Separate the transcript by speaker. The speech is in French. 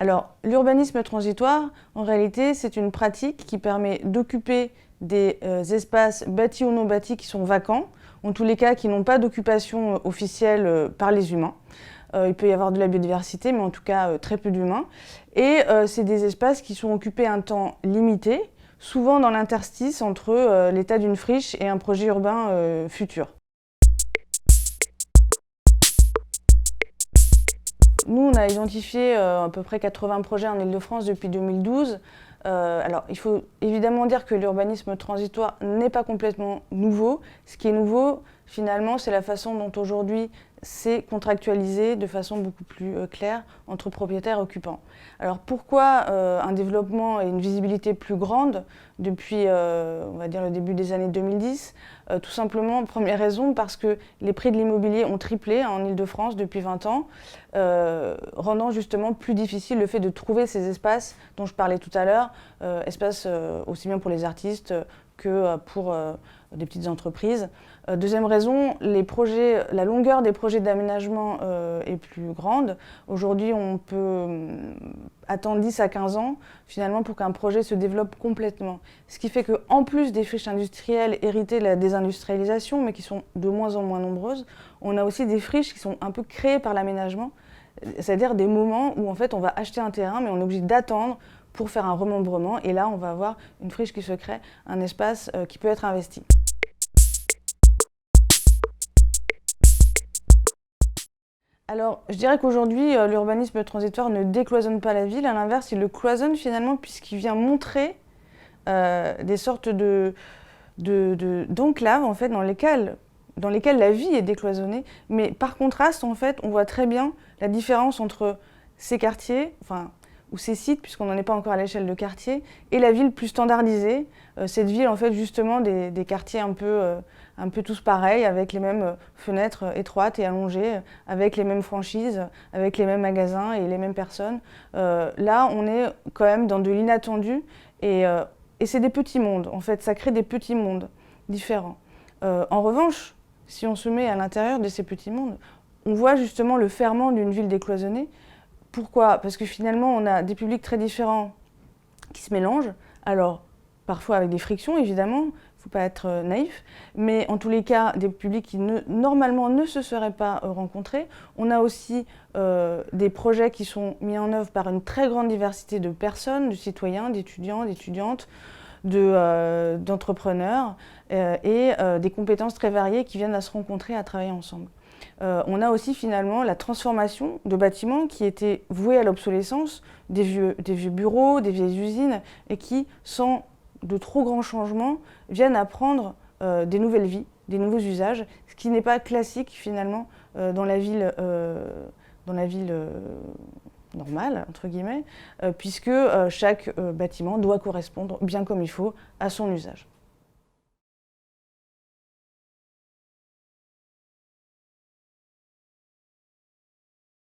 Speaker 1: Alors, l'urbanisme transitoire, en réalité, c'est une pratique qui permet d'occuper des espaces bâtis ou non bâtis qui sont vacants, en tous les cas qui n'ont pas d'occupation officielle par les humains. Il peut y avoir de la biodiversité, mais en tout cas très peu d'humains. Et c'est des espaces qui sont occupés un temps limité, souvent dans l'interstice entre l'état d'une friche et un projet urbain futur. Nous, on a identifié à peu près 80 projets en Île-de-France depuis 2012. Alors, il faut évidemment dire que l'urbanisme transitoire n'est pas complètement nouveau. Ce qui est nouveau, finalement, c'est la façon dont aujourd'hui c'est contractualisé de façon beaucoup plus claire entre propriétaires et occupants. Alors pourquoi un développement et une visibilité plus grande depuis, on va dire, le début des années 2010 Tout simplement, première raison, parce que les prix de l'immobilier ont triplé en Île-de-France depuis 20 ans, rendant justement plus difficile le fait de trouver ces espaces dont je parlais tout à l'heure, espaces aussi bien pour les artistes que pour des petites entreprises. Deuxième raison, la longueur des projets d'aménagement est plus grande. Aujourd'hui, on peut attendre 10 à 15 ans finalement pour qu'un projet se développe complètement. Ce qui fait qu'en plus des friches industrielles héritées de la désindustrialisation, mais qui sont de moins en moins nombreuses, on a aussi des friches qui sont un peu créées par l'aménagement, c'est-à-dire des moments où en fait on va acheter un terrain, mais on est obligé d'attendre pour faire un remembrement, et là on va avoir une friche qui se crée, un espace qui peut être investi. Alors, je dirais qu'aujourd'hui, l'urbanisme transitoire ne décloisonne pas la ville, à l'inverse, il le cloisonne finalement puisqu'il vient montrer des sortes d'enclaves en fait, dans lesquelles la vie est décloisonnée, mais par contraste, en fait, on voit très bien la différence entre ces quartiers, ou ces sites, puisqu'on n'en est pas encore à l'échelle de quartier, et la ville plus standardisée, cette ville en fait justement des quartiers un peu tous pareils, avec les mêmes fenêtres étroites et allongées, avec les mêmes franchises, avec les mêmes magasins et les mêmes personnes. Là, on est quand même dans de l'inattendu, et c'est des petits mondes, en fait, ça crée des petits mondes différents. En revanche, si on se met à l'intérieur de ces petits mondes, on voit justement le ferment d'une ville décloisonnée. Pourquoi ? Parce que finalement, on a des publics très différents qui se mélangent. Alors, parfois avec des frictions, évidemment, il ne faut pas être naïf, mais en tous les cas, des publics qui normalement ne se seraient pas rencontrés. On a aussi des projets qui sont mis en œuvre par une très grande diversité de personnes, de citoyens, d'étudiants, d'étudiantes, d'entrepreneurs et des compétences très variées qui viennent à se rencontrer, à travailler ensemble. On a aussi finalement la transformation de bâtiments qui étaient voués à l'obsolescence, des vieux bureaux, des vieilles usines, et qui, sans de trop grands changements, viennent à prendre des nouvelles vies, des nouveaux usages, ce qui n'est pas classique finalement dans la ville normale, entre guillemets, puisque chaque bâtiment doit correspondre bien comme il faut à son usage.